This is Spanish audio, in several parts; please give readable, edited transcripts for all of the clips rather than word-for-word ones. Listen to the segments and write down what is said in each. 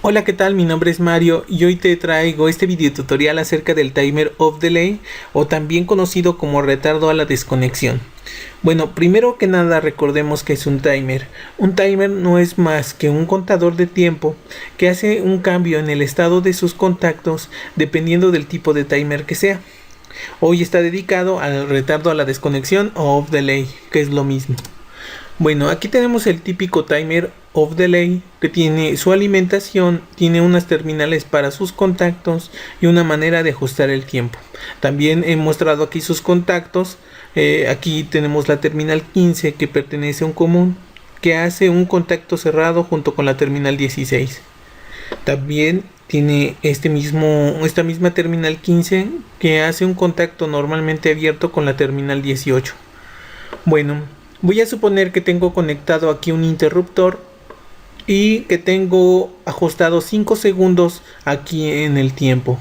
Hola, ¿qué tal? Mi nombre es Mario y hoy te traigo este video tutorial acerca del timer of delay o también conocido como retardo a la desconexión. Bueno, primero que nada recordemos que es un timer. Un timer no es más que un contador de tiempo que hace un cambio en el estado de sus contactos dependiendo del tipo de timer que sea. Hoy está dedicado al retardo a la desconexión o off delay, que es lo mismo. Bueno, aquí tenemos el típico timer of delay que tiene su alimentación, tiene unas terminales para sus contactos y una manera de ajustar el tiempo. También he mostrado aquí sus contactos. Aquí tenemos la terminal 15 que pertenece a un común que hace un contacto cerrado junto con la terminal 16. También tiene esta misma terminal 15 que hace un contacto normalmente abierto con la terminal 18. Bueno, voy a suponer que tengo conectado aquí un interruptor y que tengo ajustado 5 segundos aquí en el tiempo.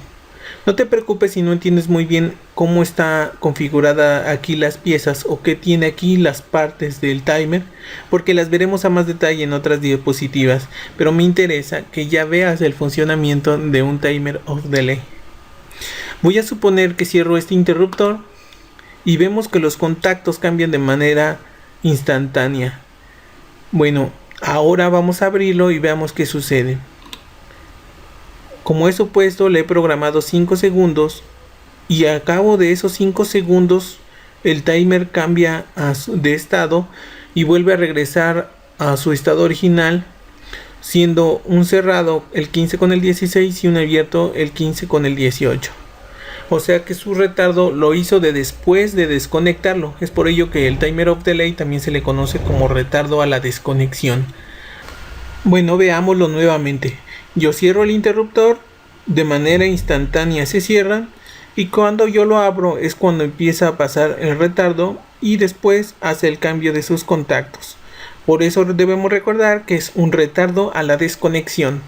No te preocupes si no entiendes muy bien cómo está configurada aquí las piezas o qué tiene aquí las partes del timer, porque las veremos a más detalle en otras diapositivas, pero me interesa que ya veas el funcionamiento de un timer of delay. Voy a suponer que cierro este interruptor y vemos que los contactos cambian de manera instantánea. Bueno, ahora vamos a abrirlo y veamos qué sucede. Como he supuesto, le he programado 5 segundos y a cabo de esos 5 segundos el timer cambia de estado y vuelve a regresar a su estado original, siendo un cerrado el 15 con el 16 y un abierto el 15 con el 18. O sea que su retardo lo hizo de después de desconectarlo. Es por ello que el timer of delay también se le conoce como retardo a la desconexión. Bueno, veámoslo nuevamente. Yo cierro el interruptor, de manera instantánea se cierra y cuando yo lo abro es cuando empieza a pasar el retardo y después hace el cambio de sus contactos. Por eso debemos recordar que es un retardo a la desconexión.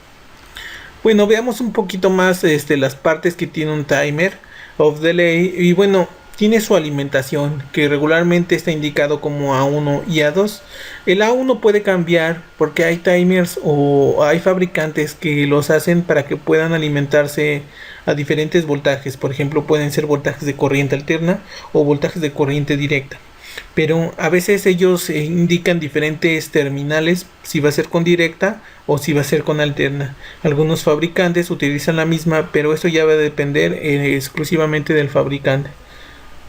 Bueno, veamos un poquito más las partes que tiene un timer of delay. Y bueno, tiene su alimentación que regularmente está indicado como A1 y A2. El A1 puede cambiar porque hay timers o hay fabricantes que los hacen para que puedan alimentarse a diferentes voltajes. Por ejemplo, pueden ser voltajes de corriente alterna o voltajes de corriente directa. Pero a veces ellos indican diferentes terminales, si va a ser con directa o si va a ser con alterna. Algunos fabricantes utilizan la misma, pero eso ya va a depender exclusivamente del fabricante.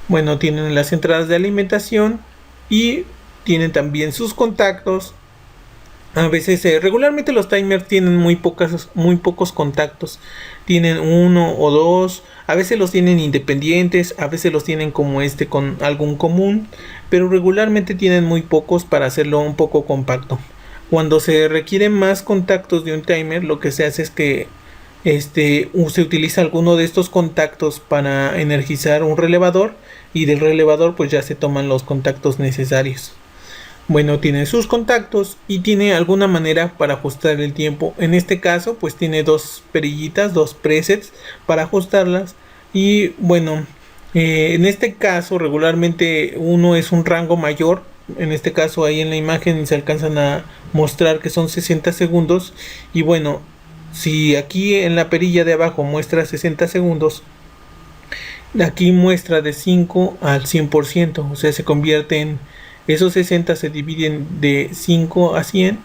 Bueno, tienen las entradas de alimentación y tienen también sus contactos. A veces, regularmente los timers tienen muy pocos contactos. Tienen uno o dos. A veces los tienen independientes. A veces los tienen como con algún común. Pero regularmente tienen muy pocos para hacerlo un poco compacto. Cuando se requieren más contactos de un timer, lo que se hace es que se utiliza alguno de estos contactos para energizar un relevador. Y del relevador pues ya se toman los contactos necesarios. Bueno, tiene sus contactos y tiene alguna manera para ajustar el tiempo. En este caso, pues tiene dos perillitas, dos presets para ajustarlas. Y bueno, en este caso regularmente uno es un rango mayor. En este caso ahí en la imagen se alcanzan a mostrar que son 60 segundos. Y bueno, si aquí en la perilla de abajo muestra 60 segundos, aquí muestra de 5 al 100%. O sea, se convierte en... Esos 60 se dividen de 5 a 100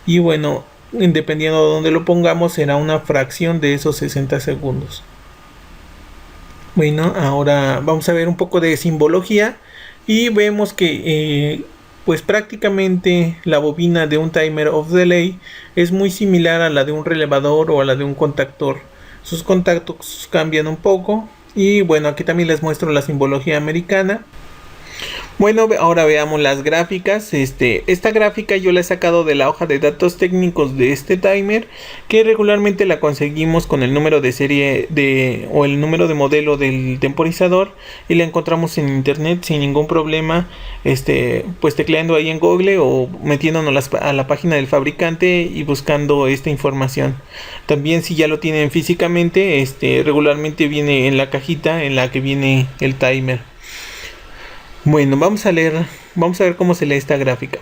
y bueno, dependiendo de donde lo pongamos será una fracción de esos 60 segundos. Bueno, ahora vamos a ver un poco de simbología y vemos que pues prácticamente la bobina de un timer of delay es muy similar a la de un relevador o a la de un contactor. Sus contactos cambian un poco y bueno, aquí también les muestro la simbología americana. Bueno, ahora veamos las gráficas. Esta gráfica yo la he sacado de la hoja de datos técnicos de este timer, que regularmente la conseguimos con el número de serie o el número de modelo del temporizador y la encontramos en internet sin ningún problema, pues tecleando ahí en Google o metiéndonos a la página del fabricante y buscando esta información. También si ya lo tienen físicamente, regularmente viene en la cajita en la que viene el timer. Bueno, vamos a ver cómo se lee esta gráfica.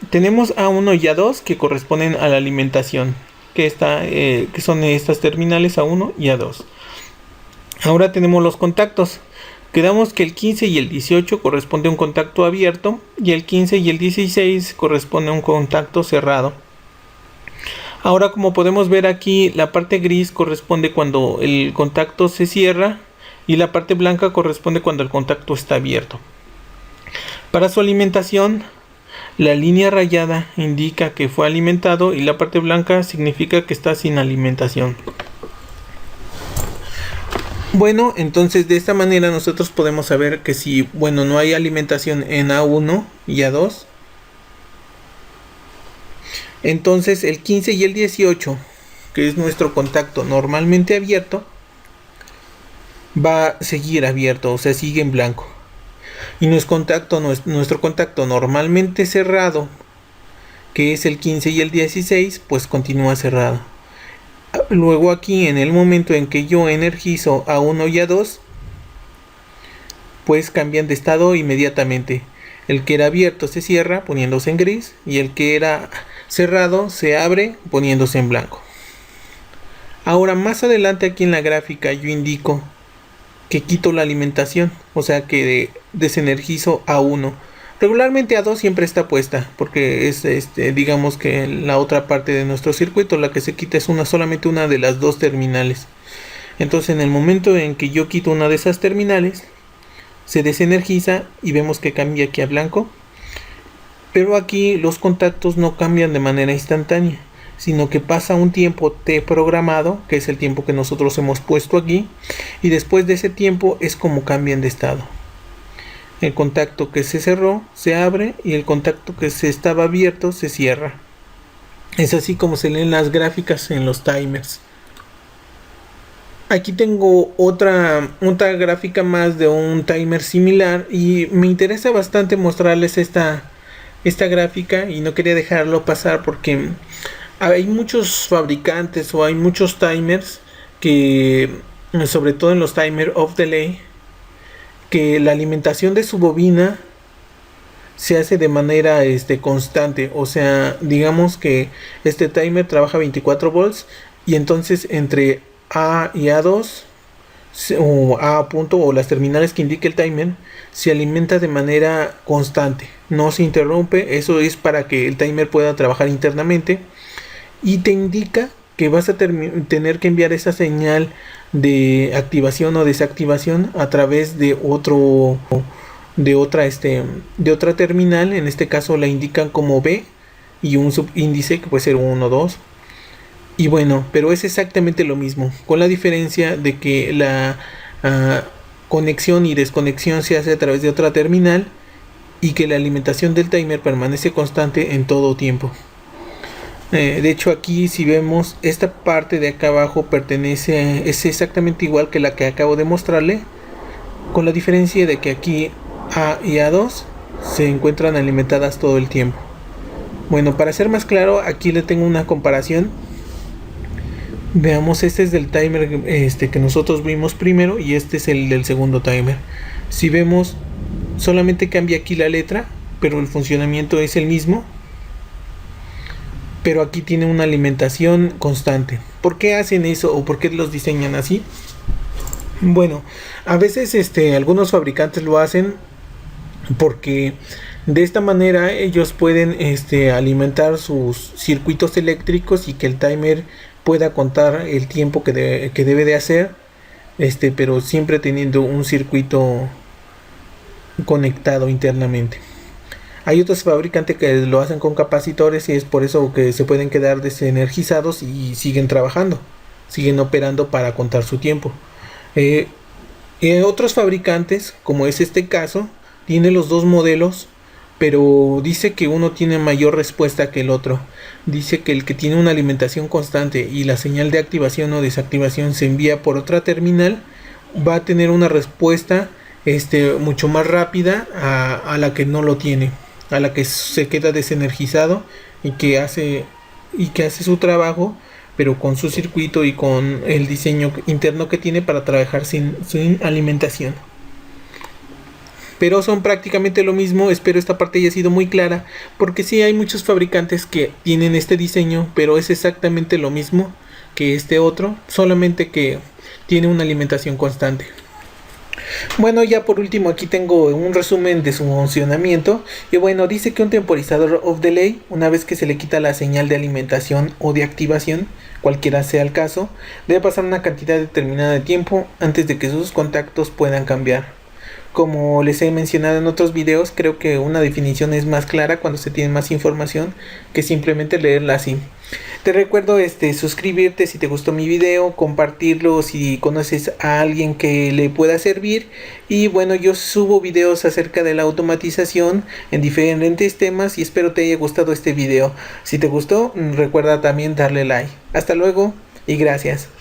Tenemos A1 y A2 que corresponden a la alimentación. que son estas terminales A1 y A2. Ahora tenemos los contactos. Quedamos que el 15 y el 18 corresponde a un contacto abierto y el 15 y el 16 corresponde a un contacto cerrado. Ahora, como podemos ver aquí, la parte gris corresponde cuando el contacto se cierra y la parte blanca corresponde cuando el contacto está abierto. Para su alimentación, la línea rayada indica que fue alimentado y la parte blanca significa que está sin alimentación. Bueno, entonces de esta manera nosotros podemos saber que si, no hay alimentación en A1 y A2, entonces el 15 y el 18, que es nuestro contacto normalmente abierto, va a seguir abierto, o sea, sigue en blanco. Y nuestro contacto normalmente cerrado, que es el 15 y el 16, pues continúa cerrado. Luego aquí, en el momento en que yo energizo a 1 y a 2, pues cambian de estado inmediatamente. El que era abierto se cierra poniéndose en gris y el que era cerrado se abre poniéndose en blanco. Ahora, más adelante aquí en la gráfica yo indico que quito la alimentación, o sea que desenergizo a 1. Regularmente A2 siempre está puesta, porque es digamos que la otra parte de nuestro circuito, la que se quita es solamente una de las dos terminales. Entonces, en el momento en que yo quito una de esas terminales, se desenergiza y vemos que cambia aquí a blanco. Pero aquí los contactos no cambian de manera instantánea, sino que pasa un tiempo T programado, que es el tiempo que nosotros hemos puesto aquí, y después de ese tiempo es como cambian de estado. El contacto que se cerró se abre y el contacto que se estaba abierto se cierra. Es así como se leen las gráficas en los timers. Aquí tengo otra gráfica más de un timer similar y me interesa bastante mostrarles esta gráfica y no quería dejarlo pasar porque hay muchos fabricantes o hay muchos timers que, sobre todo en los timer off delay, que la alimentación de su bobina se hace de manera constante. O sea, digamos que este timer trabaja 24 volts y entonces entre A y A2 o A punto o las terminales que indique el timer se alimenta de manera constante, no se interrumpe. Eso es para que el timer pueda trabajar internamente y te indica que vas a tener que enviar esa señal de activación o desactivación a través de otra terminal. En este caso la indican como B y un subíndice que puede ser 1 o 2. Y bueno, pero es exactamente lo mismo, con la diferencia de que la conexión y desconexión se hace a través de otra terminal y que la alimentación del timer permanece constante en todo tiempo. De hecho, aquí si vemos, esta parte de acá abajo es exactamente igual que la que acabo de mostrarle, con la diferencia de que aquí A y A2 se encuentran alimentadas todo el tiempo. Bueno, para ser más claro, aquí le tengo una comparación. Veamos, este es del timer que nosotros vimos primero y este es el del segundo timer. Si vemos, solamente cambia aquí la letra, pero el funcionamiento es el mismo. Pero aquí tiene una alimentación constante. ¿Por qué hacen eso o por qué los diseñan así? Bueno, a veces algunos fabricantes lo hacen porque de esta manera ellos pueden alimentar sus circuitos eléctricos y que el timer pueda contar el tiempo que debe de hacer, pero siempre teniendo un circuito conectado internamente. Hay otros fabricantes que lo hacen con capacitores y es por eso que se pueden quedar desenergizados y siguen trabajando, siguen operando para contar su tiempo. Otros fabricantes, como es este caso, tiene los dos modelos, pero dice que uno tiene mayor respuesta que el otro. Dice que el que tiene una alimentación constante y la señal de activación o desactivación se envía por otra terminal, va a tener una respuesta mucho más rápida a la que no lo tiene, a la que se queda desenergizado y que hace su trabajo, pero con su circuito y con el diseño interno que tiene para trabajar sin alimentación. pero son prácticamente lo mismo. Espero esta parte haya sido muy clara, porque sí hay muchos fabricantes que tienen este diseño, pero es exactamente lo mismo que este otro, solamente que tiene una alimentación constante. Bueno, ya por último aquí tengo un resumen de su funcionamiento. Y bueno, dice que un temporizador off delay, una vez que se le quita la señal de alimentación o de activación, cualquiera sea el caso, debe pasar una cantidad determinada de tiempo antes de que sus contactos puedan cambiar. Como les he mencionado en otros videos, creo que una definición es más clara cuando se tiene más información que simplemente leerla así. Te recuerdo suscribirte si te gustó mi video, compartirlo si conoces a alguien que le pueda servir. Y bueno, yo subo videos acerca de la automatización en diferentes temas y espero te haya gustado este video. Si te gustó, recuerda también darle like. Hasta luego y gracias.